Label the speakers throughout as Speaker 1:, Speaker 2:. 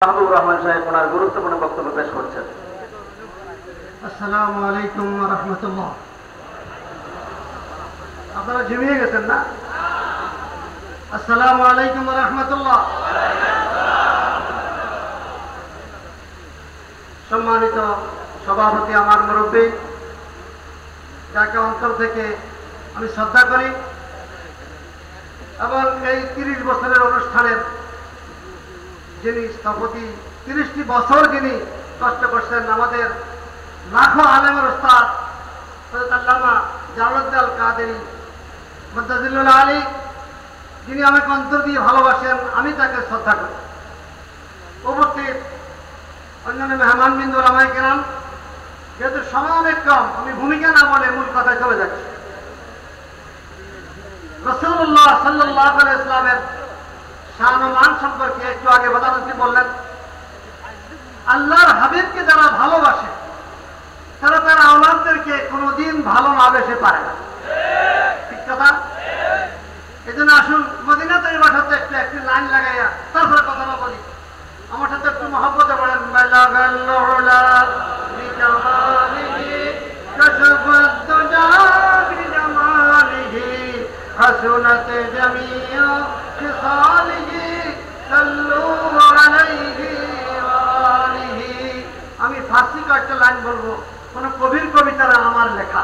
Speaker 1: মাহবুব রহমান সাহেব ওনার গুরুত্বপূর্ণ বক্তব্য পেশ করছেন।
Speaker 2: আসসালামু আলাইকুম ওয়া রাহমাতুল্লাহ। আপনারা ঝিমিয়ে গেছেন না? আসসালামু আলাইকুম ওয়া রাহমাতুল্লাহ। সম্মানিত সভাপতি, আমার মুরব্বী, যাকে অন্তর থেকে আমি শ্রদ্ধা করি, এবং এই 30 বছরের অনুষ্ঠানের যিনি স্থপতি, 30টি বছর যিনি কষ্ট করছেন, আমাদের লাখো আলেমের ওস্তাদ হযরত আল্লামা জালালউদ্দিন আল কাদেরী মুদ্দাজিল্লুল আলী, যিনি আমাকে অন্তর দিয়ে ভালোবাসেন, আমি তাকে শ্রদ্ধা করি। উপস্থিত অন্যান্য মেহমানবৃন্দ, ওলামায়ে কেরাম, যেহেতু সময় অনেক কম, আমি ভূমিকা না বলে মূল কথায় চলে যাচ্ছি। রাসূলুল্লাহ সাল্লাল্লাহু আলাইহি ওয়াসাল্লামের শান ও মান সম্পর্কে একটু আগে প্রধানমন্ত্রী বললেন, আল্লাহর হাবিবকে যারা ভালোবাসে তারা তার আওলাদদেরকে কোনোদিন ভালো না বেসে পারে না। ঠিক কথা? এই জন্য আসুন মদিনা তৈবার সাথে একটি লাইন লাগাইয়া তারপরে কথাটা বলি। আমার সাথে একটু মহব্বতে বলেন, হাসুনাত জামিউ খিসালিহি সাল্লু আলাইহি ওয়া আলিহি। আমি ফার্সি কয়েকটা লাইন বলবো, কোন কবির কবিতারা আমার লেখা,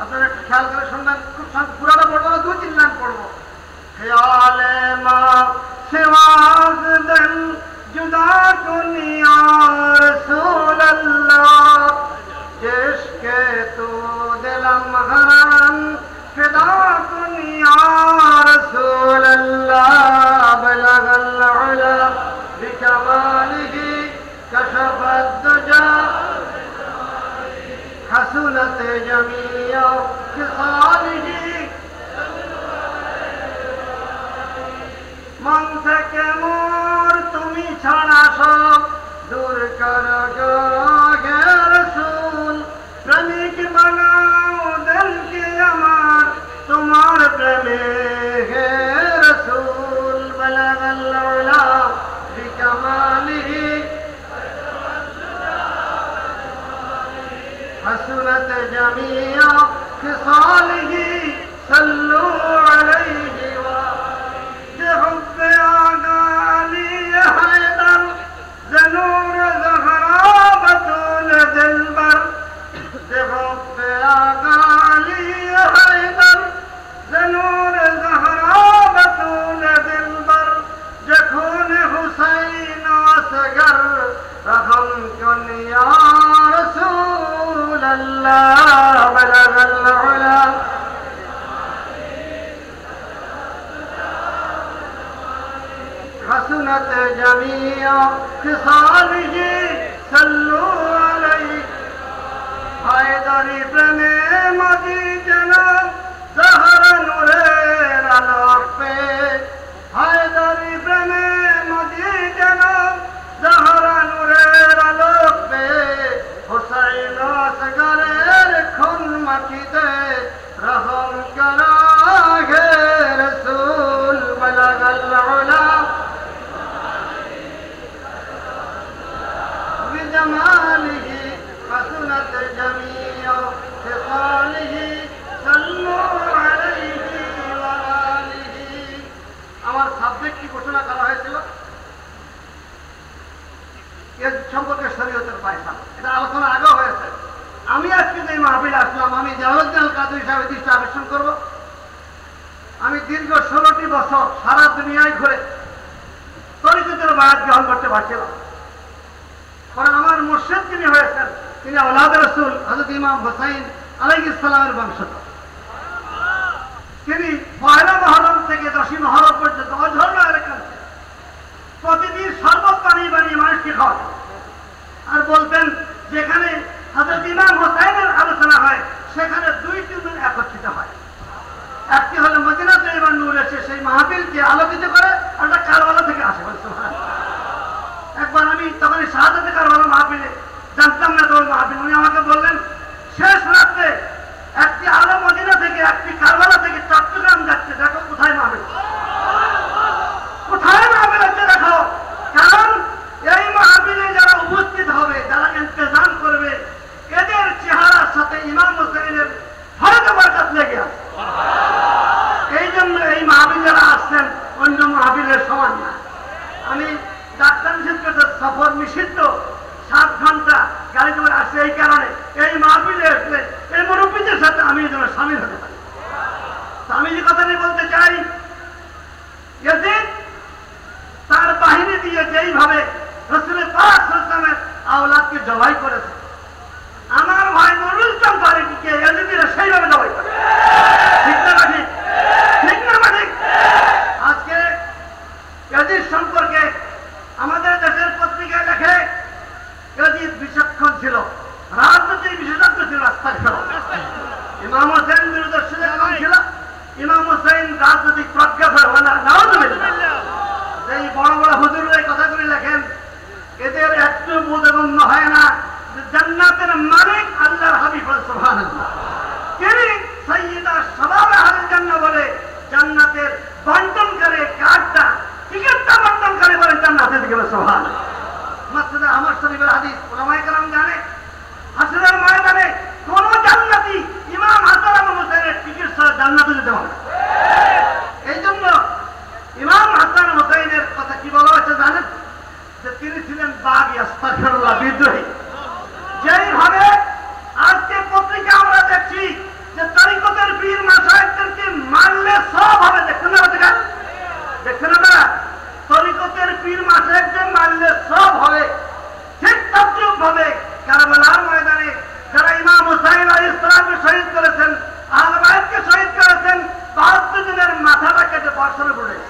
Speaker 2: আপনারা একটু খেয়াল করে শুনবেন। খুব পুরাটা পড়বো না, 2-3 লাইন পড়বো। খেয়ালে মা সেওয়াজদন জুদা কুনিয়া রাসূলুল্লাহ, জিসকে তু দিলম হারান ফিদা কুনিয়া রাসূলুল্লাহ, বলগল উলা বিকামালিহি কশফত দুজা হাসুনাত জামিউ খিসালিহি। মন থেকে মোর তুমি ছাড়া সব দূর করো গো হে রাসূল, প্রেমিক বানাও দিলকে আমার তোমার প্রেমে হে রাসূল, বলগল উলা বিকামালিহি حسنت جميع خصاله صلوا عليه بحب آقالي حيدر زنور زهرا بطول دلبر، بحب آقالي حيدر زنور زهرا بطول دلبر، جخون حسین اصغر رحم کن یا رسول اللہ، بلغ العلا حسنت جمیع خصالہ صلوا علیہ۔ حیدری প্রেমে মদি জনাব জাহরা নূরের আলোক পে, হায়দারি প্রেমে মদি জনাব জাহরা নূরের আলোক পে, হুসাইন আসগরের খুন মাখিতে রহম করা হে রাসূল, বলগল উলা বিজামালিহি হাসুনাত জামিউ খিসালিহি সাল্লু আলাইহি ওয়া আলিহি। আমার সাবজেক্ট কি ঘোষণা করা হয়েছিল এর সম্পর্কে শরীয়তের ফায়সালা, এটা আলোচনা আগেও হয়েছে। আমি আজকে যে মাহফিলে আসলাম, আমি জালালউদ্দিন আল কাদেরী সাহেবের দৃষ্টি আকর্ষণ করব। আমি দীর্ঘ 16টি বছর সারা দুনিয়ায় ঘুরে তরিকতের বায়াত গ্রহণ করতে পারছিলাম। কারণ আমার মুর্শিদ যিনি হয়েছেন, তিনি আওলাদ রাসূল হযরত ইমাম হুসাইন আলাইহিস সালামের বংশধর। তিনি 1 মুহররম থেকে 10 মুহররম পর্যন্ত অঝর রেখেছেন, প্রতিদিন শরবত বানিয়ে বানিয়ে মানুষকে খাওয়াতেন। আর বলতেন, যেখানে হযরত ইমাম হুসাইনের আলোচনা হয় সেখানে 2টি নূর একত্রিত হয়। একটি হলো মদিনা তৈবার নূর এসে সেই মাহফিলকে আলোকিত করে, আর একটা কারবালা থেকে আসে। একবার আমি তখন শাহাদাতে কারবালা মাহফিলে জানতাম না তো মাহফিল, উনি আমাকে বললেন, শেষ রাত্রে একটি আলো মদিনা থেকে একটি কারবালা থেকে চট্টগ্রাম যাচ্ছে, দেখো কোথায় মাহফিল, কোথায় মাহফিল হচ্ছে দেখো। কারণ রাস্তা নিষেধ করেছে, সফর নিষিদ্ধ, 7 ঘন্টা গাড়ি করে আসছে। এই কারণে এই মাহফিলে আসলে এই মুরব্বীদের সাথে আমি যেন সামিল হতে পারি। আমি যে কথাটি বলতে চাই, ইয়াজিদ তার বাহিনী দিয়ে যেইভাবে রাসূল পাক সাল্লাল্লাহু আলাইহি ওয়াসাল্লামের আওলাদকে জবাই করেছে, আমার ভাই নুরুল ইসলাম ফারুকীকে ইয়াজিদিরা সেইভাবে জবাই করে। ঠিক না ঠিক? ঠিক না ঠিক? আজকে ইয়াজিদ সম্পর্কে আমাদের দেশের পত্রিকায় লেখে ইয়াজিদ বিচক্ষণ ছিল, রাজনৈতিক বিশেষজ্ঞ ছিল। ইমাম হোসেন দূরদর্শনের কম ছিল, ইমাম হোসেন রাজনৈতিক প্রজ্ঞা এই বড় বড় হুজুরের কথাগুলি লেখেন, এদের একটু বোধগম্য হয় না যে জান্নাতের মালিক আল্লাহর হাবিব সুবহানাল্লাহ, তিনি সাইয়্যিদা শাবাব আহলে জান্নাহ বলে জান্নাতের বন্টনকারী কার্ডটা, টিকিটটা বন্টনকারী বলে জান্নাতে দিকে সুবহানাল্লাহ। মসজিদে আহমদ শরীফের হাদিস উলামায়ে কেরাম জানে, হাসরের ময়দানে কোন জান্নাতি ইমাম হাসান এবং হোসেনের টিকিট ছাড়া জান্নাতে যেতে পারে না। এই জন্য ইমাম হাসান হোসেনের কথা কি বলা হয়েছে জানেন? যে তিনি ছিলেন বাগী, আস্তাগফিরুল্লাহ, বিদ্রোহী। যেইভাবে আজকে পত্রিকা আমরা দেখছি যে তরিকতের পীর মাশায়েখদেরকে মারলে সব হবে, দেখছেন না? দেখছেন না? তরিকতের পীর মাশায়েখদের মারলে সব হবে। ঠিক তদ্রুপ ভাবে কারবালার ময়দানে যারা ইমাম হুসাইন আলাইহিস সালামকে শহীদ করেছেন, আহলে বাইতকে শহীদ করেছেন, 72 জনের মাথাটা কেটে বর্ষণে পড়েছে,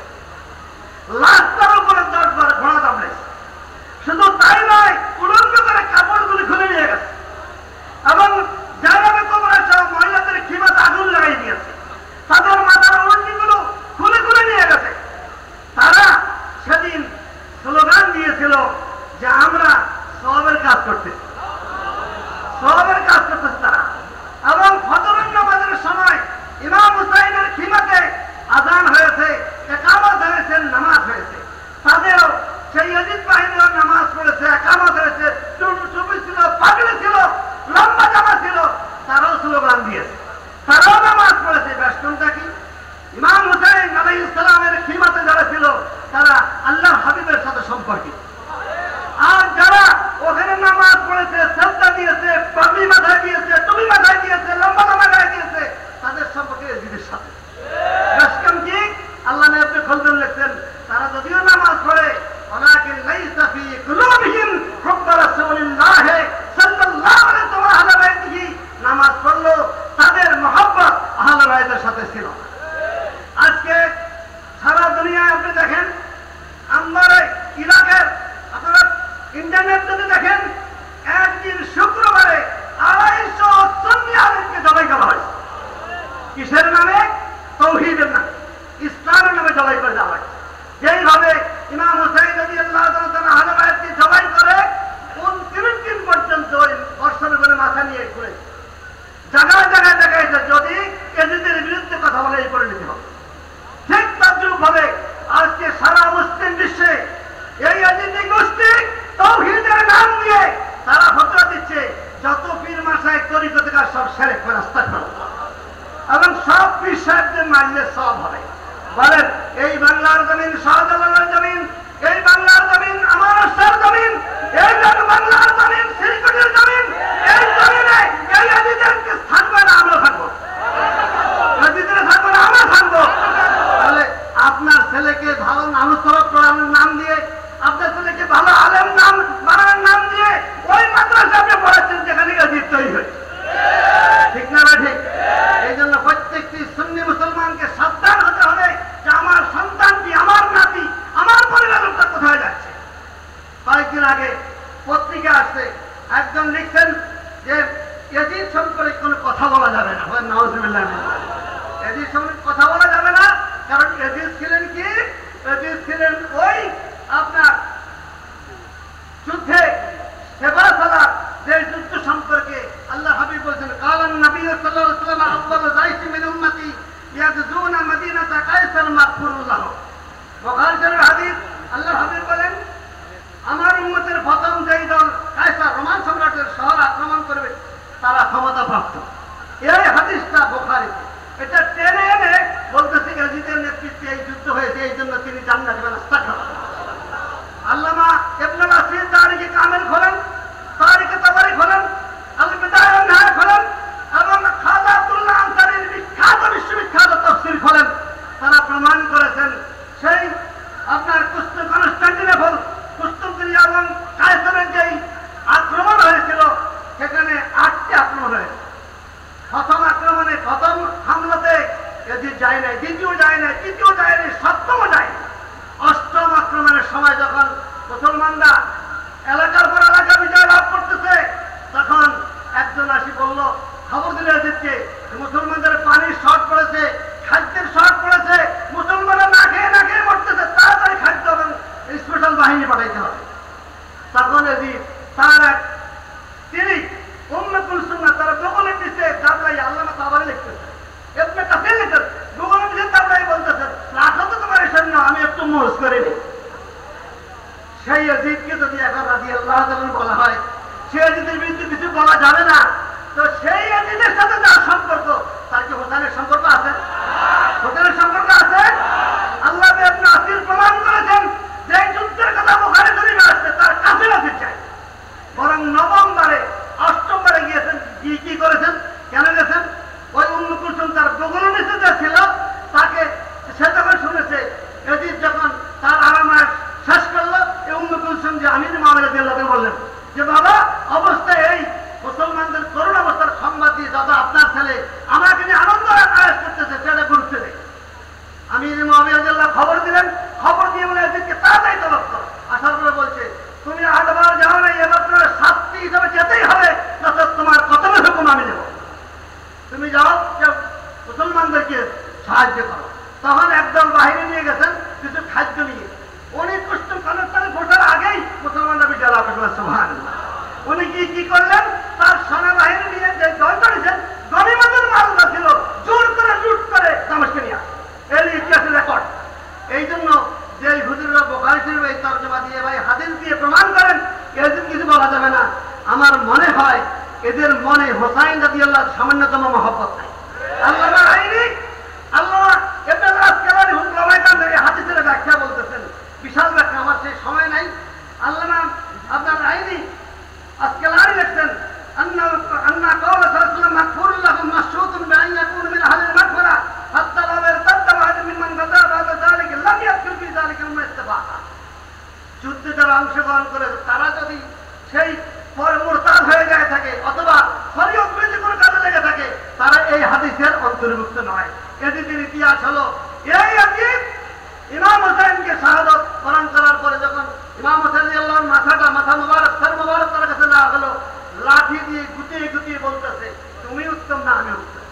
Speaker 2: লাশটার উপরে 10 বার ঘোড়া চাপড়েছে। শুধু তাই নয়, উলঙ্গ করে কাপড়গুলি খুলে নিয়ে গেছে এবং জায়গাবে কোমরে সব মহিলাদের খিমাতে আগুন লাগাই দিয়েছে, তাদের মাথার উলঙ্গিগুলো খুলে খুলে নিয়ে গেছে। তারা সেদিন স্লোগান দিয়েছিল যে আমরা সওয়াবের কাজ করতেছি, সওয়াবের কাজ করতেছে তারা। এবং ফজরের নামাজের সময় ইমাম হুসাইনের খিমাতে আযান হয়েছে, ইকামত হয়েছে, নামাজ হয়েছে। তাদেরও সেই ইয়াজিদ বাহিনীর নামাজ পড়েছে, ইকামত হয়েছে, টুপি ছিল, পাগড়ি ছিল, লম্বা জামা ছিল, তারাও স্লোগান দিয়েছে, তারাও নামাজ পড়েছে। বেষ্টনটা কি? ইমাম হুসাইন আলাইহিস সালামের খিমাতে যারা ছিল তারা আল্লাহর হাবিবের সাথে সম্পর্কিত। আর যারা ওখানে নামাজ পড়েছে, সেজদা দিয়েছে, পাগড়ি মাথায় দিয়েছে, টুপি মাথায় দিয়েছে, লম্বা জামা গায়ে দিয়েছে, তাদের সম্পর্কে ইয়াজিদের সাথে বেশকম কি? আল্লাহ নবী খলদুল লিখছেন, তারা যদিও নামাজ পড়ে, ওয়ালাকিন লাইসা ফি কুলুবিহিম হুব্বু রাসূলিল্লাহ সাল্লাল্লাহু আলাইহি ওয়া সাল্লাম, নামাজ পড়লো তাদের মহব্বত আহলে বাইতের সাথে ছিল। আজকে সারা দুনিয়ায় আপনি দেখেন, আমাদের ইরাকের আপনারা ইন্টারনেট যদি দেখেন, একদিন শুক্রবারে 250 সুন্নি আলেমকে জবাই করা হয়েছে। কিসের নামে? তাওহীদের নামে, ইসলামের নামে জবাই করে দেওয়া হয়েছে। যেইভাবে ইমাম হুসাইন রাদিয়াল্লাহু তাআলা আহলে বাইতকে জবাই করে 29 দিন পর্যন্ত ওই বর্ষণের করে মাথা নিয়ে ঘুরে জায়গায় জায়গায় দেখাইছে যদি ইয়াজিদের বিরুদ্ধে কথা বলে এই পরিণতি হবে। ঠিক তদ্রুপ ভাবে আজকে সারা মুসলিম বিশ্বে এই ইয়াজিদি গোষ্ঠী তাওহীদের নাম দিয়ে তারা ফতোয়া দিচ্ছে যত পীর মাশায়েখ তরিকতকার সব শিরক করে আস্তাগফিরুল্লাহ, এবং সব পীর সাহেবদের মানলে সব হবে। বলেন, এই বাংলার জমিন শাহজালালের জমিন, এই বাংলার জমিন আমার রাষ্ট্রের জমিন, এই বাংলার জমিন শ্রীকোটের জমিন, এই জমিনে এই ইয়াজিদদেরকে থাকবে না, আমরা থাকবো, ইয়াজিদরা থাকবে না, আমরা থাকবো। তাহলে আপনার ছেলেকে ভালো নামস্তরক পড়ানোর নাম দিয়ে, আপনার ছেলেকে ভালো আলেম নাম বানানোর নাম দিয়ে ওই মাদ্রাসা আপনি পড়াচ্ছেন যেখানে ইয়াজিদ তৈরি হয়েছে। ঠিক না ঠিক? এই জন্য প্রত্যেকটি সুন্নি মুসলমানকে সাবধান হতে হবে যে আমার সন্তানটি, আমার নাতি, আমার পরিবারের লোকটা কোথায় যাচ্ছে। কয়েকদিন আগে পত্রিকা আসছে, একজন লিখছেন যে ইয়াজিদ সম্পর্কে কোনো কথা বলা যাবে না। নাউজুবিল্লাহ, ইয়াজিদ সম্পর্কে কথা বলা যাবে না, কারণ ইয়াজিদ ছিলেন কি? ইয়াজিদ ছিলেন ওই আপনার যুদ্ধে সেবাসালা, যে যুদ্ধ সম্পর্কে আল্লাহ হাবিব বলেছেন, কালান নবী সাল্লাল্লাহু আলাইহি ওয়াসাল্লাম আফদালু যায়সি মিন উম্মতি ইয়াগজুনা মদিনাতা কায়সার মাগফুরুল্লাহ। বুখারী শরীফের হাদিস, আল্লাহ হাবিব বলেন, আমার উম্মতের প্রথম যেই দল কায়সার রোমান সম্রাটের শহর আক্রমণ করবে তারা ক্ষমতাপ্রাপ্ত। এই হাদিসটা বুখারীতে, এটা টেনে এনে বলতেছে ইয়াজিদের নেতৃত্বে এই যুদ্ধ হয়েছে, এই জন্য তিনি জান্নাতে যাবেন। আস্তাগফিরুল্লাহ। আল্লামা তারিখে কামেল খোলেন, তারিখে তাবারি খোলেন, আল বিদায়া ওয়ান নিহায়া খোলেন এবং খাজা আব্দুল্লাহ আনসারীর বিখ্যাত বিশ্ববিখ্যাত তাফসীর খোলেন। তারা প্রমাণ করেছেন সেই আপনার কনস্টান্টিনোপল, কুস্তুনদিনিয়া এবং কায়সারের যেই আক্রমণ হয়েছিল সেখানে 8টি আক্রমণ হয়েছে। প্রথম আক্রমণে, প্রথম হামলাতে এদিকে যায় নাই, দ্বিতীয় যায় নাই, তৃতীয় যায় নাই, সপ্তমও যায়। 8ম আক্রমণের সময় যখন মুসলমানরা এলাকার পর এলাকা বিজয় লাভ করতেছে, তখন একজন আসি বলল, খবর দিলে এদিকে মুসলমানদের পানির শর্ট পড়েছে, খাদ্যের শর্ট পড়েছে, মুসলমানরা না খেয়ে মরতেছে, তাড়াতাড়ি খাদ্য এবং স্পেশাল বাহিনী পাঠাইতে হবে। তখন এদিক তার এক তিনি উম্মে কুলসুম না তারা বগলে দিচ্ছে দাবলাই, আল্লামা তাবারি লিখতেছে, ইবনে কাসির লিখতেছে, বগলে দিচ্ছে দাবলাই বলতেছেন রাখো তো তোমার সৈন্য, আমি একটু মোজ করে নিই। সেই ইয়াজিদকে যদি এখন রাদিয়াল্লাহু তাআলা বলা হয়, সে ইয়াজিদের বিরুদ্ধে কিছু বলা যাবে না, তো সেই ইয়াজিদের সাথে যার সম্পর্ক, তার কি হোসেনের সম্পর্ক আছে? হোসেনের সম্পর্ক আছে? আল্লাহ ইবনে আসির প্রমাণ করেছেন যে যুদ্ধের কথা বুখারী শরীফে আসছে, তার কাছে রাখতে চাই। বরং 9ম বারে 8ম বারে গিয়েছেন, কি করেছেন, কেন গেছেন? ওই উম্মে কুলসুম তার বগলের নিচে যে ছিল, তাকে সে যখন শুনেছে ইয়াজিদ যখন তার আরামায় শেষ করলো, এই উম্মে কুলসুম যে আমির মুআবিয়া রাদিয়াল্লাহু তাআলা বললেন যে বাবা অবস্থায় এই মুসলমানদের করুণ অবস্থার সংবাদ দিয়ে দাদা আপনার ছেলে আমাকে নিয়ে আনন্দ আয়োজন করতেছে, সেটা গুরুত্ব নেই। আমির মুআবিয়া রাদিয়াল্লাহু খবর দিলেন, খবর দিয়ে বলে ইয়াজিদকে তাড়াতাড়ি তলব করো। আসার পরে বলছে তুমি 8 বার যাও না, এবার তোমার শাস্তি হিসাবে যেতেই হবে, নয়তো তোমার কতলের হুকুম আমি দেব। তুমি যাও, মুসলমানদেরকে সাহায্য করো। তখন একদল বাহিনী নিয়ে গেছেন কিছু খাদ্য নিয়ে। উনি কুস্তুম কনস্টানে বসার আগেই মুসলমানরা বিজয় লাভ করেছেন, সুবহানাল্লাহ। উনি কি করলেন, তার সেনাবাহিনী নিয়ে যে জয় করেছেন, গনিমতের মালটা ছিল জোর করে লুট করে দামেস্কে নিয়ে আসে। এই ইতিহাসের রেকর্ড। এই জন্য যে হুজুররা বুখারী শরীফে এই তরজমা দিয়ে ভাই হাদিস দিয়ে প্রমাণ করেন এদের কিছু বলা যাবে না, আমার মনে হয় এদের মনে হোসাইন রাদিয়াল্লাহু সামান্যতম মহব্বত নাই। আল্লামা আইনি, আল্লামা ইবনে আসকালানি হুজুর এই হাদিসের ব্যাখ্যা বলতেছেন, বিশাল ব্যাখ্যা, আমার সেই সময় নাই। আল্লামা আপনার আইনি আসকালানি লিখছেন আন্না কাওলা সাল্লাল্লাহু আলাইহি ওয়াসাল্লাম মাগফুরুন লাহুম মাশরুতুন বিআন ইয়াকুনু মিন আহলিল মাগফিরা হাত্তা লাউ ইরতাদ্দা ওয়াহিদুন মিম্মান গাযা বা'দা যালিকা লাম ইয়াদখুল ফি যালিকা ইস্তিফাকা। যুদ্ধে যারা অংশগ্রহণ করে তারা যদি সেই মুরতাদ হয়ে যায় থাকে অথবা শরীয়ত বিরোধী কোনো কাজে লেগে থাকে, তারা এই হাদিসের অন্তর্ভুক্ত নয়। ইয়াজিদের ইতিহাস হলো এই ইয়াজিদ ইমাম হোসেনকে শাহাদাত বরণ করার পরে যখন ইমাম হোসেন রাদিয়াল্লাহু মাথা মুবারক সর মুবারক তার কাছে না হলো, লাঠি দিয়ে গুটিয়ে বলতেছে তুমি উত্তম না আমি উত্তম।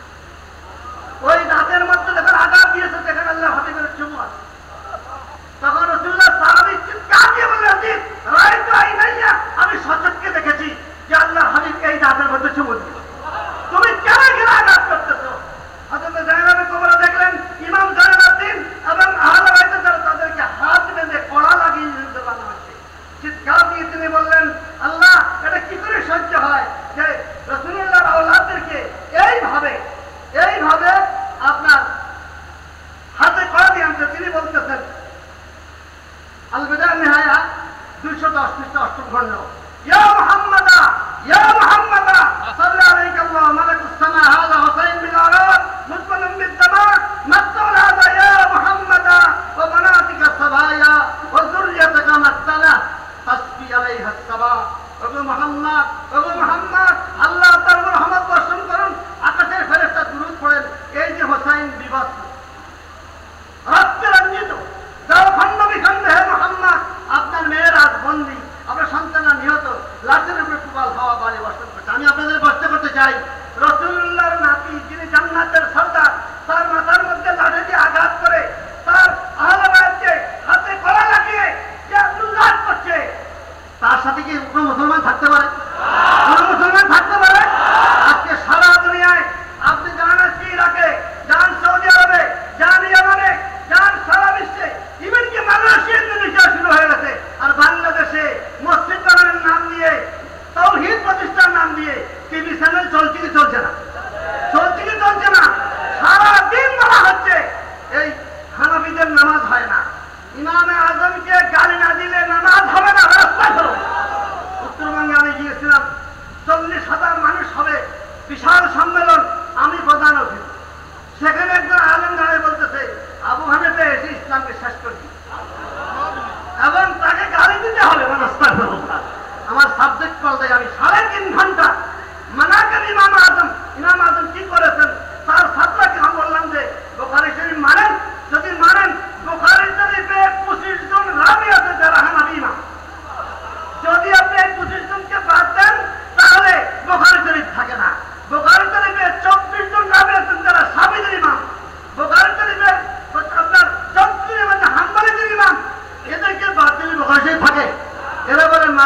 Speaker 2: ওই দাঁতের মধ্যে যখন আঘাত দিয়েছে দেখেন আল্লাহ হাবিবের চুমু আছে, তখন রাসূলুল্লাহ সাহাবী চিৎকার দিয়ে বললেন ইয়াজিদ রাইতু আইনাইয়া, আমি সচক্ষে দেখেছি যে আল্লাহ হাবিব এই দাঁতের মধ্যে চুমু দিয়েছে, তুমি কেন আঘাত করতেছো? হযরত জায়নাবের কবরে দেখলেন ইমাম জালালউদ্দিন এবং আহলে বাইতের যারা তাদেরকে হাত বেঁধে কড়া লাগিয়ে দিতে বানা হচ্ছে। চিৎকার দিয়ে তিনি বললেন আল্লাহ এটা কি করে সহ্য হয় যে রাসূলুল্লাহর আওলাদদেরকে এইভাবে আপনার হাতে কড়া দিয়ে আনছে। তিনি বলতেছেন আল বিদায়া ওয়ান নিহায়া 210 পৃষ্ঠা 8ম খণ্ড, ইয়া মুহাম্মাদা সাল্লাল্লাহু আলাইহি ওয়া মালাকুস সামা হাযা হুসাইন বিন আরাব মুসলিম বিদ-দামা মাসউল হাযা ইয়া মুহাম্মাদা ওয়া বানাতিকা সাবায়া ওয়া যুররিয়াতাকা মাসলা তাসবি আলাইহা সাবা। ওগো মুহাম্মদ আল্লাহ তাআলা রহমত বর্ষণ করুন, আকাশের ফেরেশতা দুরূদ পড়েন। এই যে হুসাইন বিবস্ত্র রক্তে রঞ্জিত যাও খণ্ড বিখণ্ড, হে মুহাম্মদ আপনার মেয়ের আজ বন্দী, আপনার সন্তানরা নিহত, লাশের উপরে কুবাল হাওয়া বাড়ি বর্ষণ করছে। আমি আপনাদের কষ্ট করতে চাই, রাসূলুল্লাহর নাতি যিনি জান্নাতের সর্দার, তার মাথার মধ্যে লাঠি দিয়ে আঘাত করে তার আহলে বাইতকে হাতে কড়া লাগিয়ে যে উল্লাস করছে, তার সাথে কি কোনো মুসলমান থাকতে পারে? কোনো মুসলমান থাকতে পারে? আজকে সারা দুনিয়ায় আপনি যান আজকে ইরাকে, যান সৌদি আরবে, যান ইয়েমেনে, যান সারা বিশ্বে, ইভেন কি মালয়েশিয়া ইন্দোনেশিয়া শুরু হয়ে গেছে। আর বাংলাদেশে মসজিদ বানানোর নাম দিয়ে, তাওহীদ প্রতিষ্ঠার নাম দিয়ে টিভি চ্যানেল চলছে কি চলছে না? সারা দিন বলা হচ্ছে এই হানাফিদের নামাজ হয় না, ইমামে আজমকে গালি না দিলে নামাজ হবে না, রাস্তায় করো।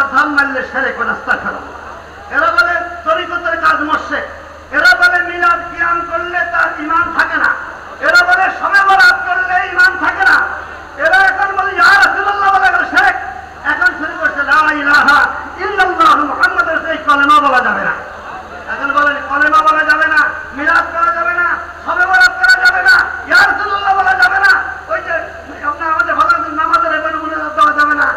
Speaker 2: আযহার মানলে শিরক ও আস্তাগফিরুল্লাহ। এরা বলে তরিকতের কাজ মোরশেদ, এরা বলে মিলাদ কিয়াম করলে তার ঈমান থাকে না, এরা বলে শবে বরাত করলে ঈমান থাকে না, এরা এখন বলে ইয়া রাসূলুল্লাহ বলে গেল শিরক। এখন শুরু করছে লা ইলাহা ইল্লাল্লাহ মুহাম্মাদুর রাসূল, এই কলেমা বলা যাবে না। এখন বলেন কলেমা বলা যাবে না, মিলাদ করা যাবে না, শবে বরাত করা যাবে না, ইয়া রাসূলুল্লাহ বলা যাবে না, ওই যে আপনার আমাদের ফজরের নামাজের এবারে দেওয়া যাবে না।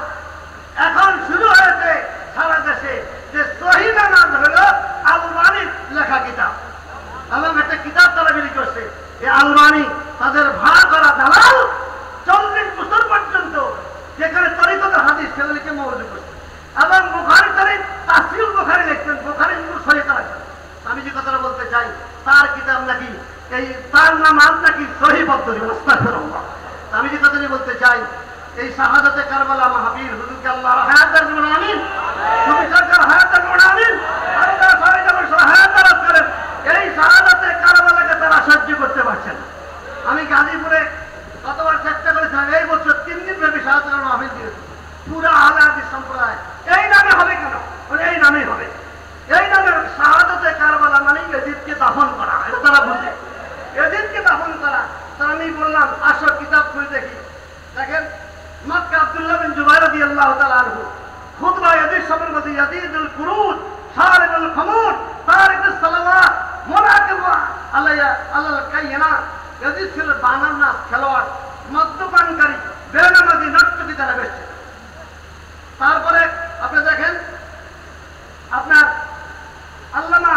Speaker 2: এখন শুরু হয়েছে সারা দেশে যে সহিহ নামাজ হলো আলবানির লেখা কিতাব, এবং একটা কিতাব তারা বিলি করছে। এই আলবানি তাদের ভাড়া করা দালাল 40 বছর পর্যন্ত যেখানে তরিকতের হাদিস সেগুলিকে মওজু করছে, এবং বুখারী শরীফ তাফসীর বুখারী লিখছেন, বুখারী সহিহ করা। আমি যে কথাটা বলতে চাই, তার কিতাব নাকি এই তার নামাজ নাকি সহিহ পদ্ধতি, আস্তাগফিরুল্লাহ। আমি যে কথাটি বলতে চাই, এই শাহাদাতে কারবালা মাহবীর হুজুরকে আল্লাহ হায়াতের জীবন আমিন, সুফি সরকার হায়াতের জীবন আমিন, আর তারা সবাই যেমন হায়াত দারাজ করেন। এই শাহাদাতে কারবালাকে তারা সহ্য করতে পারছেন। আমি গাজীপুরে গতবার চেষ্টা করেছিলাম, এই বছর 3 দিন ব্যাপী শাহাদাতের মাহফিল দিয়েছি। পুরা আহলে হাদিস সম্প্রদায় এই নামে হবে কেন? এই নামেই হবে। এই নামে শাহাদাতে কারবালা মানে ইয়াজিদকে দাফন করা, এটা তারা বুঝে। ইয়াজিদকে দাফন করা। তারা আমি বললাম আসো কিতাব খুলে দেখি। দেখেন মক্কা আব্দুল্লাহ বিন জুবাইর রাদিয়াল্লাহু তাআলা আনহু খুতবা ইয়াজিদ সবের মধ্যে ইয়াজিদুল কুরুদ শারিবুল খামুর তারিকুস সালাওয়াত মুনাকিব আলাইয়া আলাল কাইনা। ইয়াজিদ ছিল বানানা খেলোয়াড়, মদ্যপানকারী, বেনামাজি, নর্তকী তারা বেশ। তারপরে আপনি দেখেন আপনার আল্লামা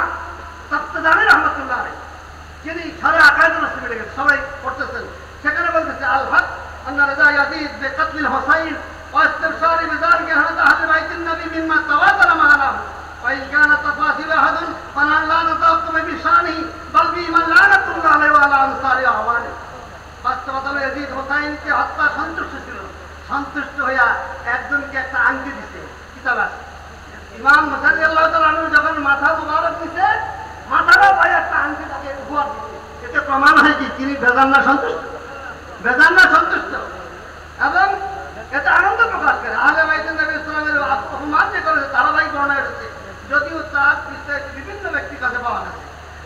Speaker 2: তাফতাজানি রহমাতুল্লাহ আলাইহি, যিনি সারা আকায়েদুল রাসূল মিলে গেছে, সবাই পড়তেছেন, সেখানে বলতেছে আল হক আন রাজা ইয়াজিদ বিকতল হুসাইন ওয়া ইস্তিবশার বিযালিকা হাদা আহলে বাইতিন নবী মিম্মা তাওয়াতারা মা'না ওয়া ইন কানা তাফাসিল আহাদুন ফালা নাতাওয়াক্কাফু বিশানি বাল বিমান লানাতুল্লাহ আলাইহি ওয়া আলা আনসারি আওয়ানি। বাস্তবতা হলো ইয়াজিদ হুসাইনকে হত্যা সন্তুষ্ট ছিল, সন্তুষ্ট হইয়া একজনকে একটা আংটি দিছে। কিতাব আছে ইমাম মুসাদ্দিদ রাদিয়াল্লাহু তাআলা আনহু যখন মাথা মুবারক দিছে, মাথাটা ভাই একটা আংটি তাকে উপহার দিছে। এতে প্রমাণ হয় কি তিনি বেজান না সন্তুষ্ট, বেজান না সন্তুষ্ট, এবং এতে আনন্দ প্রকাশ করে। আহলে বাইতুন নবী ইসলামের অপমান যে করেছে ধারাবাহিক বর্ণনা এসেছে, যদিও তার বিষয়ে বিভিন্ন ব্যক্তির কাছে পাওয়া গেছে।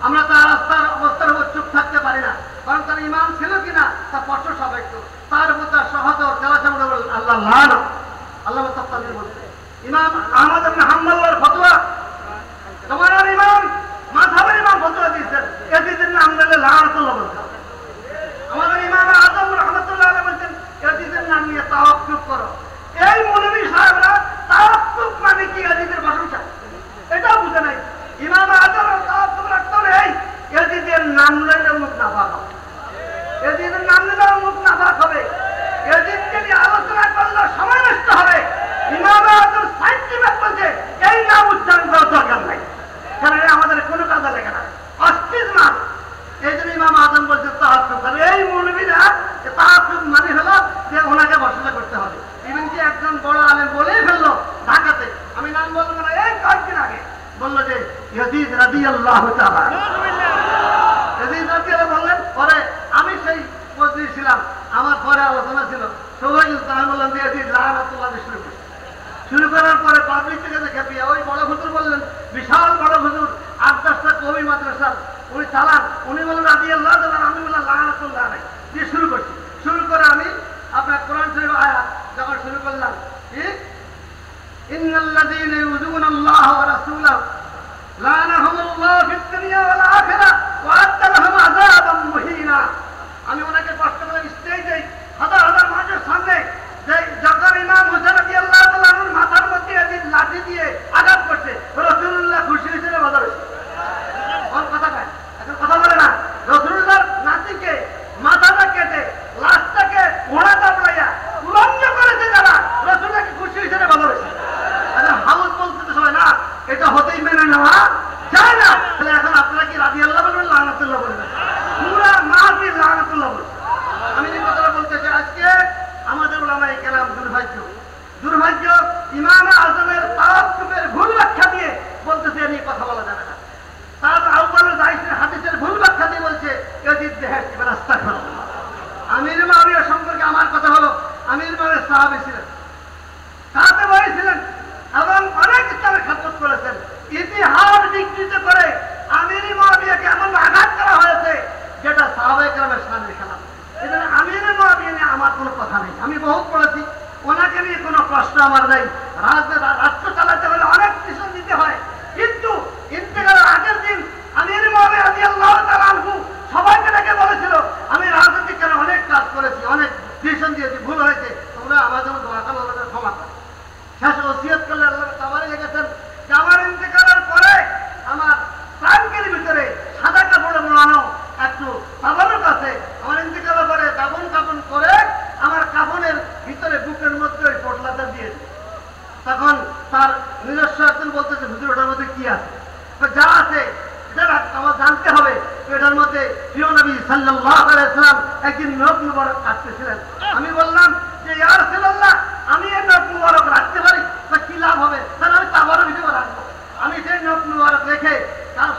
Speaker 2: আমরা তার রাস্তার অবস্থার উপর চুপ থাকতে পারি না, কারণ তার ইমান ছিল কিনা তা স্পষ্ট সাপেক্ষ। তার উপর তার সহচর তেলাচামড়া বলেন আল্লাহ লান, আল্লাহ তাফসীর বলছে ইমাম আহমদ ইবনে হাম্বলের ফতোয়া, তোমার ইমাম মাযহাবের ইমাম ফতোয়া দিয়েছেন ইয়াজিদের নাম দিলে লানাতুল্লাহ বলতে হবে। আমাদের ইমাম আযম রাহমাতুল্লাহ আলাইহি বলেন ইয়াজিদের নাম নিয়ে তাওয়াক্কুফ করো। এই মৌলভী সাহেবরা তাওয়াক্কুফ মানে কি ইয়াজিদের প্রশংসা, এটা বুঝে নাই। ইমাম আযম তাওয়াক্কুফ রাখতেন এই ইয়াজিদের নাম লইলে মুখ নাফাক হবে, ইয়াজিদের নাম নিলে মুখ নাফাক হবে, ইয়াজিদকে নিয়ে আলোচনা করলে সময় নষ্ট হবে। ইমাম আযম সাইন্টিফিক বলছে এই নাম উচ্চারণ করার দরকার নাই, কারণ আমাদের কোনো কাজে লাগে না, অস্থির নাম। এই জন্য ইমাম আযম বলছে তাওয়াক্কুফ। এই মৌলভীরা তাওয়াক্কুফ মানে হলো যে ওনাকে ভরসা করতে হবে। ইভেন কি একজন বড় আলেম বলেই ফেললো ঢাকাতে, আমি নাম বলবো না, এই কয়েকদিন আগে বললো যে ইয়াজিদ রাদিয়াল্লাহু তাআলা, ইয়াজিদ রাদিয়াল্লাহু বললেন। পরে আমি সেই মজলিসে ছিলাম, আমার পরে আলোচনা ছিল, সবাই আমি বললাম যে ইয়াজিদ লানাতুল্লাহ শুরু করার পরে পাবলিক থেকে দেখে পেয়ে ওই বড় হুজুর বললেন, বিশাল বড় হুজুর 8-10টা কবি মাদ্রাসার উনি চালান, উনি বললেন রাদিয়াল্লাহু তাআলা, আমি বললাম লানাতুল্লাহ আলাইহি দিয়ে শুরু করছি। শুরু করে আমি আপনার কোরআন শরীফ আয়াত যখন শুরু করলাম, ঠিক ইন্নাল্লাযীনা ইউযুনাল্লাহ ওয়া রাসূলাহু লানাহুমুল্লাহু ফিদ দুনিয়া ওয়াল আখিরাহ ওয়া আ'আদ্দা লাহুম আযাবাম মুহিনা। আমি ওনাকে কষ্ট করে স্টেজে হাজার হাজার মানুষের সামনে যখন ইমাম হুসাইন রাদিয়াল্লাহু তাআলা আনহুর মাথার মধ্যে একদিন লাঠি দিয়ে আঘাত করছে, রাসূলুল্লাহ খুশি হয়েছিল, বাজার হয়েছে। ওর কথা কয়, এখন কথা বলে না। রাসূলুল্লাহর নাতিকে মাথাটা কেটে লাশটাকে ঘোড়া চাপড়াইয়া উলঙ্গ করেছে যারা, রাসূলুল্লাহকে খুশি হয়েছে, বাজার হয়েছে। আরে হাউস বলতে সবাই না, এটা হতেই মেনে নেওয়া যায় না। তাহলে এখন আপনারা কি রাদিয়াল্লাহু বলবেন, লানাতুল্লাহ বলবেন? পুরা মাহফিল লানাতুল্লাহ বলবেন। আমি যে কথাটা বলতে চাই, আজকে আমাদের উলামায়ে কেরাম দুর্ভাগ্য, রাষ্ট্র চালাতে হলে অনেক কিছু দিতে হয়, কিন্তু ইন্তেকালের আগের দিন আমির মুআবিয়া রাদিয়াল্লাহু তাআলা আনহু সবাইকে ডেকে বলেছিল, আমি রাজনৈতিক কেন অনেক কাজ করেছি, অনেক ডিসিশন দিয়েছি, ভুল হয়েছে, তোমরা আমার জন্য দোয়া করো, আমাদের ক্ষমা করো। শেষ ওসিয়ত করলে আল্লাহ তাবারই লিখেছেন যে আমার ইন্তেকালের পরে আমার প্রাণকের ভিতরে সাদা কাপড়ে মোড়ানো একটু তাবারক আছে, আমার ইন্তেকালের পরে দাফন কাফন করে আমার কাফনের ভিতরে বুকের মধ্যে ওই পোটলাটা দিয়ে দিই। তখন তার নিজস্ব একজন বলতেছে, হুজুর ওটার মধ্যে কি আছে? যা আছে এটা আমার জানতে হবে। এটার মধ্যে প্রিয় নবী সাল্লাল্লাহু আলাইহি ওয়াসাল্লাম একদিন নখ মুবারক কাটতেছিলেন। আমি বললাম যে ইয়া রাসূলুল্লাহ, আমি এই নখ মুবারক রাখতে পারি? তা কি লাভ হবে? তাহলে আমি তাবারক হিসেবে রাখবো। আমি সেই নখ মুবারক রেখে তার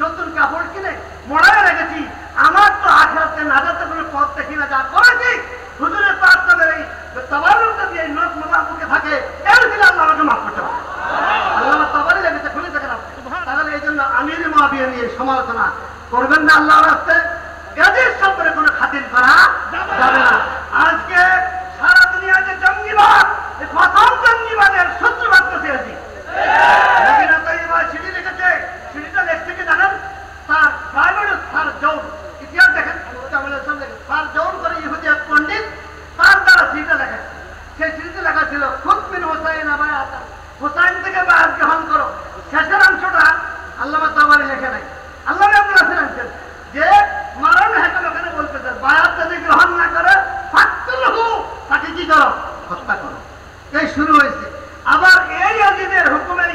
Speaker 2: নতুন কাপড় কিনে মোড়ায় রেখেছি। আমার তো আখিরাতে নাজাতে কোনো পথ দেখি না, যা করেছি হুজুরের প্রার্থনার এই তাবারকটা দিয়ে নখ মুবারকে থাকে, এর দিলে আল্লাহ আমাকে মাফ করতে পারে। আল্লাহ তাবারই লেগেছে, খুলে দেখেন আপনি। তাহলে এই জন্য আমির মুআবিয়া নিয়ে সমালোচনা করবেন না আল্লাহর রাস্তায়, এদের সম্পর্কে কোনো খাতির করা যাবে না। আজকে সারা দুনিয়া যে জঙ্গিবাদ, এই প্রথম জঙ্গিবাদের সূত্রপাত করতে এসেছি। সিঁড়ি লিখেছে, সিঁড়িটা লিখছে কি জানেন? তার প্রাইভেট তার জৌন ইতিহাস দেখেন, তার জৌন করে ইহুদি এক পণ্ডিত, তার দ্বারা সিঁড়িটা লেখা। সেই সিঁড়িতে লেখা ছিল খুদ মিন হুসাইন বায়াত, হুসাইন থেকে বায়াত গ্রহণ করো। শেষের অংশটা আল্লামা তাবারী লেখে নাই, আল্লাহ রাব্বুল আলামিন যে মারণ হেকাল ওখানে বলতেছে, বায়াত যদি গ্রহণ না করে ফাকতুলহু, তাকে কি করো? হত্যা করো। এই শুরু হয়েছে। আবার এই ইয়াজিদের হুকুমে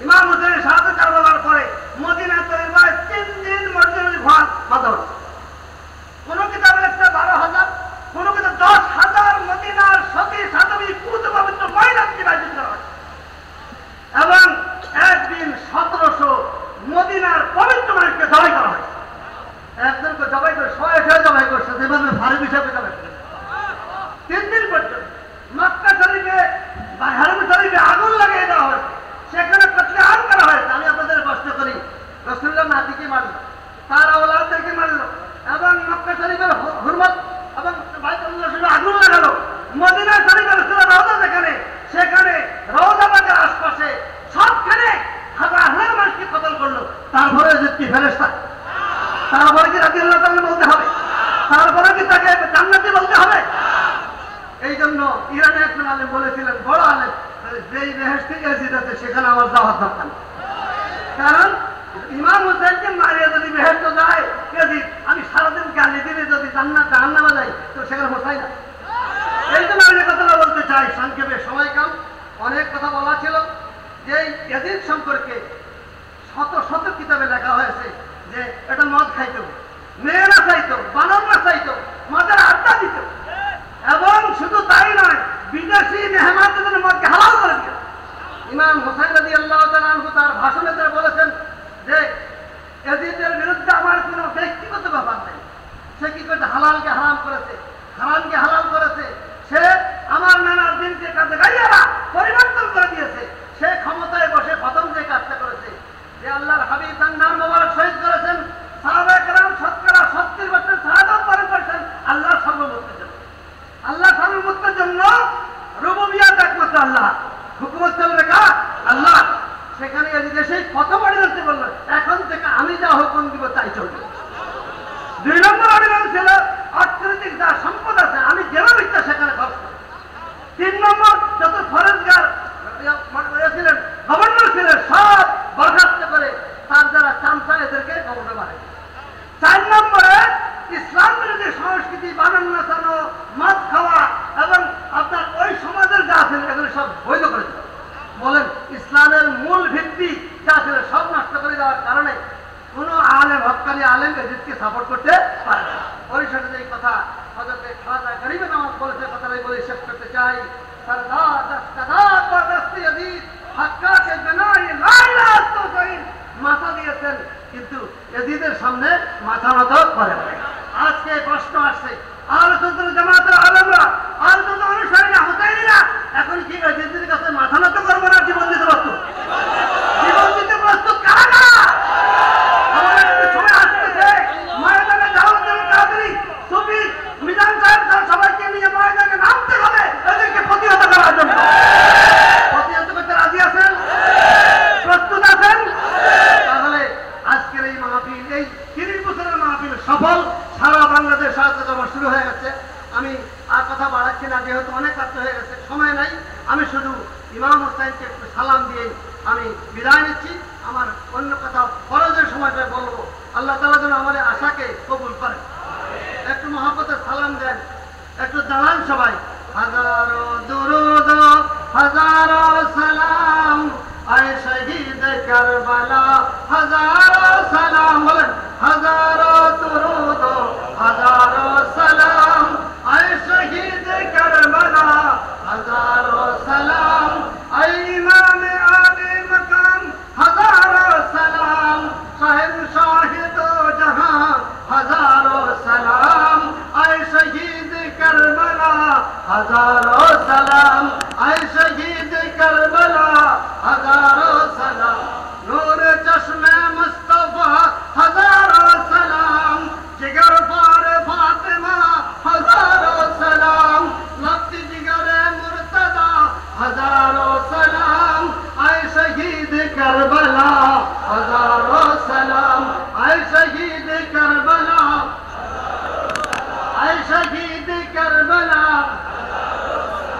Speaker 2: ইমাম হুসাইনের শাহাদাত কারবালার পরে মদিনা তৈবায় 3 দিন মসজিদে ঘোড়া বাঁধা হচ্ছে। কোন কিতাবে লিখছে 12,000, কোন কিতাবে 10,000 মদিনার সতী সাধবী পূত পবিত্র মহিলাকে বাইজিত করা হচ্ছে। এবং একদিন 1700 মদিনার পবিত্র মানুষকে জবাই করা হয়েছে। একজনকে জবাই করে 100 জবাই করছে, যেভাবে ফারুক হিসাবে জবাই করেছে। 3 দিন পর্যন্ত মক্কা শরীফে বা হারম শরীফে আগুন লাগিয়ে দেওয়া হয়েছে, সেখানে কতলেআম করা হয়েছে। আমি আপনাদের কষ্ট করি, রাসূলুল্লাহ নাতিকে মারল, তার আওলাদদেরকে মারল, এবং মক্কা শরীফের হুরমত এবং বাইতুল্লাহ শরীফে আগুন লাগালো। মদিনা শরীফের রাসূলের রওজা যেখানে, সেখানে রওজা পাকের আশপাশে সবখানে হাজার হাজার মানুষকে কতল করলো। তারপরে যে কি ফেরেশতা, তারপরে কি রাদিয়াল্লাহু তাআলা বলতে হবে? তারপরে কি তাকে জান্নাতি বলতে হবে? এই জন্য ইরানে একজন আলেম বলেছিলেন, বড় আলেম, যেই বেহেশতে ইয়াজিদ আছে সেখানে আমার যাওয়ার দরকার নেই। কারণ ইমাম হুসাইনকে মারিয়ে যদি বেহেশত যায় ইয়াজিদ, আমি সারাদিন গালি দিলে যদি জাহান্নামে যাই, তো সেখানে হোসাইন আছে। এই জন্য আমি কথাটা বলতে চাই সংক্ষেপে, সময় কম, অনেক কথা বলা ছিল। যে ইয়াজিদ সম্পর্কে শত শত কিতাবে লেখা হয়েছে যে এটা মদ খাইতো, মেয়েরা চাইতো, বানররা চাইতো, মদের আড্ডা দিত, এবং শুধু তাই নয়, বিদেশি মেহমানদের জন্য মদকে হালাল করে দিল। ইমাম হুসাইন রাদিয়াল্লাহু তাআলা আনহু তার ভাষণে বলেছেন যে ইয়াজিদের বিরুদ্ধে আমার কোনো ব্যক্তিগত ব্যাপার নেই। সে কি করতে? হালালকে হারাম করেছে, হারামকে হালাল করেছে। সে আমার নানার দিনকে কাজে গাইয়ারা পরিবর্তন করে দিয়েছে। সে ক্ষমতায় বসে প্রথম যে কাজটা করেছে, যে আল্লাহর হাবিব তার নাম মোবারক শহীদ করেছেন, সাহাবায়ে কেরাম শতকরা 70 বছর শাহাদাত বরণ করেছেন আল্লাহর সর্বমুক্তের জন্য। আল্লাহ সর্বমুক্তের জন্য রুবুবিয়াত একমাত্র আল্লাহ, হুকুমত চলবে কার? আল্লাহ। সেখানে এদিকে সেই প্রথম অর্ডিন্যান্স বলল, এখন থেকে আমি যা হুকুম দিব তাই চলবে। 2 নম্বর অর্ডিন্যান্স ছিল অর্থনৈতিক যা সম্পদ আছে আমি যেভাবে ইচ্ছা সেখানে খরচ করি। 3 নম্বর যত ফরেজগার ছিলেন, গভর্নর ছিলেন, সব বরখাস্ত করে তার যারা চামচা এদেরকে গভর্নর বানায়। 4 নম্বরে ইসলাম বিরোধী সংস্কৃতি, বানান নাচানো, মদ খাওয়া এবং আপনার ওই সমাজের যা ছিল এগুলো সব বৈধ করে দিল। বলেন, ইসলামের মূল ভিত্তি যা ছিল সব নষ্ট করে দেওয়ার কারণে কোনো আলেম, হক্কানি আলেম এজিদকে সাপোর্ট করতে পারে না। পরিষদে এই কথা হযরত খাজা গরিবে নামাজ বলেছে, কথাটাই বলে শেষ করতে চাই। সরদার দস্তদার বরদস্তি ইয়াজিদ হক্কাকে বেনাই লা ইলাহা ইল্লাল্লাহ মাথা দিয়েছেন, কিন্তু ইয়াজিদের সামনে মাথা নত করে না। আজকে প্রশ্ন আসছে, আহলে সুন্নাত জামাতের আলেমরা, আহলে সুন্নাত অনুসারীরা, হুসাইনিরা এখন কি ইয়াজিদের কাছে মাথা নত করবে না? জীবন দিতে প্রস্তুত? জীবন দিতে প্রস্তুত কারা? আমাদের সময় আসতেছে, ময়দানে যাওয়ার জন্য তাড়াতাড়ি সুফি মিজান সাহেব সবাইকে নিয়ে ময়দানে নামতে হবে এদেরকে প্রতিহত করার জন্য। ইমাম হোসেনকে একটু সালাম দিয়ে আমি বিদায় নিচ্ছি। আমার অন্য কথা ফরজের সময়টা বলবো। আল্লাহ তাআলা যেন আমাদের আশাকে কবুল করেন। একটু মহব্বতের সালাম দেন, একটু দাঁড়ান সবাই। হাজারো দুরুদ হাজারো সালাম আয় শহীদ কারবালা, হাজারো সালাম বলেন, হাজারো দুরুদ হাজারো সালাম আয় শহীদ কারবালা, হাজারো সালাম আয় ইমাম আলে মকাম, হাজারো সালাম সাহেব শাহিদ জাহান, হাজারো সালাম আয় শহীদ কারবালা, হাজারো সালাম আয় শহীদ কারবালা, হাজারো সালাম নূর চশমে মুস্তফা, হাজারো সালাম জিগর পার ফাতেমা, হাজারো সালাম লক্তি জিগরে মুর্তদা, হাজারো সালাম আয় শহীদ কারবালা, হাজারো সালাম আয় শহীদ কারবালা, আয় শহীদ কারবালা,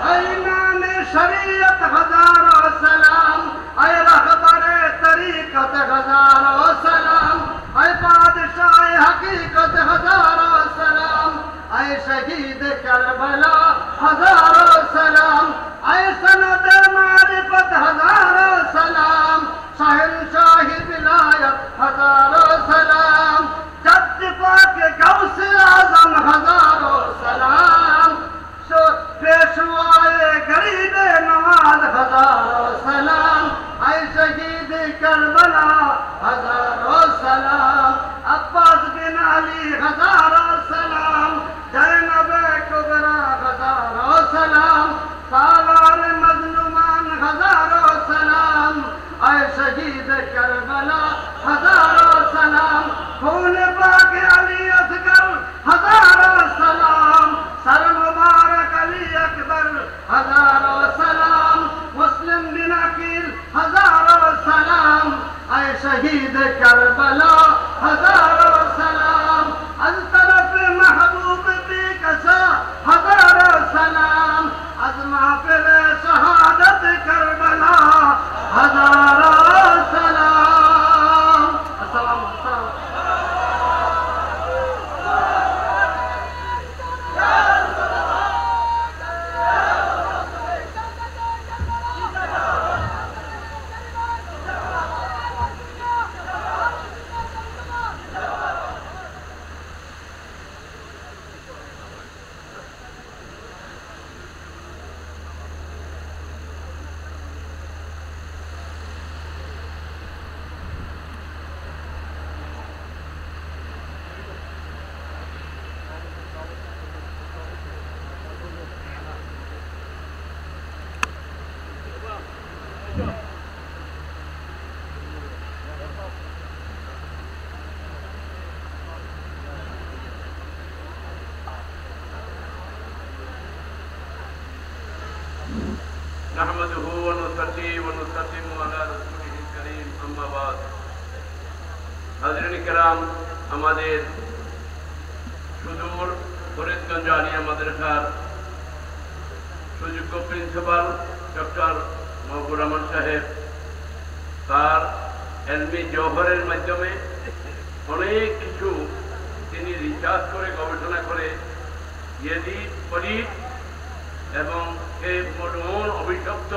Speaker 2: আয় ইমাম শরীয়ত, হাজারো সালাম আয় রাহবরে তরিকত, হাজারো সালাম আয় বাদশাহ হकीकत, হাজারো সালাম আয় শহীদ কারবালা, হাজারো সালাম আয় সনদ মারিফত, হাজারো সালাম শহনशाह विलायत, हजारों सलाम जद पाक गौस आजम, हजारों सलाम पेशवाए गरीब नवाज, हजारों सलाम आय शहीद करबला, हजारों सलाम अब्बास बिन अली, हजारों सलाम जैनब कुबरा, हजारों सलाम सालार मजलूमान, हजारों सलाम आय शहीद करबला, हजारों सलाम खून पाक अली असगर, हजारों सलाम सर मुबारक अली अकबर, हजारों सलाम मुस्लिम बिन अकील, हजारों सलाम आय शहीद करबला, हजारों सलाम अज तरफ महबूब बेकसा, हजारों सलाम अज महफिल शहादत करबला, हजारों सलाम। अस्सलाम
Speaker 3: नहमदुहु व नुसल्ली व नुसल्लिमु अला रसूलिहिल करीम, अम्मा बाद। हाज़रीन किराम, আমাদের সুদূর ফরিদগঞ্জ আলিয়া মাদ্রাসার সুযোগ্য প্রিন্সিপাল ডক্টর মাহবুব রহমান সাহেব তার এলমি জওহরের মাধ্যমে অনেক কিছু তিনি রিসার্চ করে গবেষণা করে ইয়াজিদ ওলীদ এবং এই মরহুম অভিশপ্ত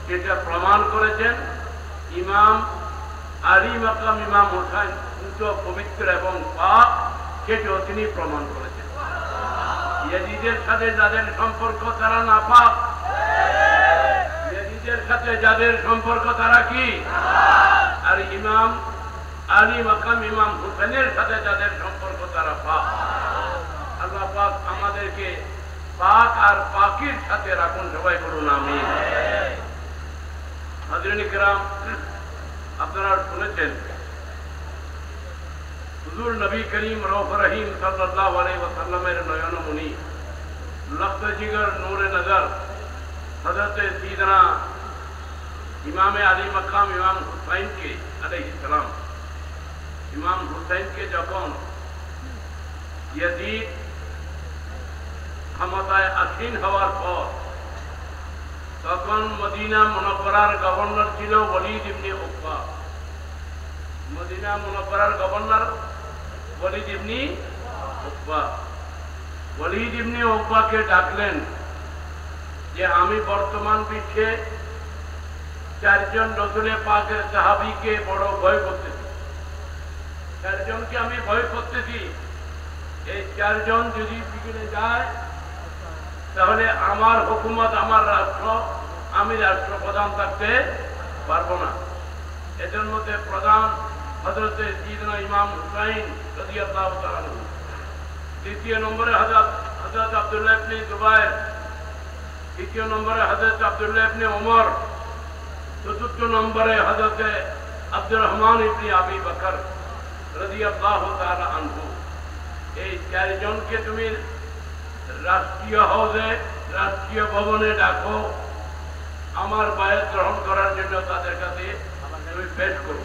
Speaker 3: যেটা প্রমাণ করেছেন ইমাম আলী মাকাম ইমাম হোসেন কিন্তু পবিত্র এবং পাক, সেটাও তিনি প্রমাণ করেছেন। ইয়াজিদের সাথে যাদের সম্পর্ক তারা নাপাক, ইয়াজিদের সাথে যাদের সম্পর্ক তারা কি, আর ইমাম আলী মাকাম ইমাম হোসেনের সাথে যাদের সম্পর্ক তারা পাক। আল্লাহ পাক আমাদেরকে পাক আর পাকির সাথে রাখুন, সবাই করুন আমিন। হাজরিন কিরাম, আপনারা শুনেছেন হুজুর নবী করিম রউফ রহিম সাল্লাল্লাহু আলাইহি ওয়াসাল্লামের নয়নমণি লখত জিগর নূরে নজর হযরত সীদনা ইমামে আলী মাকাম ইমাম হুসাইনকে আলাইহিস সালাম, ইমাম হুসাইনকে যখন ইয়াজিদ ক্ষমতায় আসীন হওয়ার পর তখন মদিনা মুনাওয়ারার গভর্নর ছিল ওয়ালিদ ইবনে উকবা। মদিনা মুনাওয়ারার গভর্নর ওয়ালিদ ইবনে উকবা। ওয়ালিদ ইবনে উকবাকে ডাকলেন যে আমি বর্তমান বিশ্বে 4 জন রাসূল পাকের সাহাবীকে বড় ভয় করতেছি। 4 জনকে আমি ভয় করতেছি। এই 4 জন যদি বিগড়ে যায় তাহলে আমার হুকুমত, আমার রাষ্ট্র, আমি রাষ্ট্রপ্রধান থাকতে পারবো না। এদের মধ্যে প্রধান হযরত সাইয়েদনা ইমাম হুসাইন রাদিয়াল্লাহু তাআলা আনহু, দ্বিতীয় নম্বরে হযরত আব্দুল্লাহ ইবনে জুবায়ের, তৃতীয় নম্বরে হযরত আব্দুল্লাহ ইবনে ওমর, চতুর্থ নম্বরে হযরত আব্দুর রহমান ইবনে আবি বকর রাদিয়াল্লাহু তাআলা আনহু। এই 4 জনকে তুমি রাষ্ট্রীয় হাউসে, রাষ্ট্রীয় ভবনে ডাকো, আমার বায়াত গ্রহণ করার জন্য তাদের কাছে তুমি পেশ করো।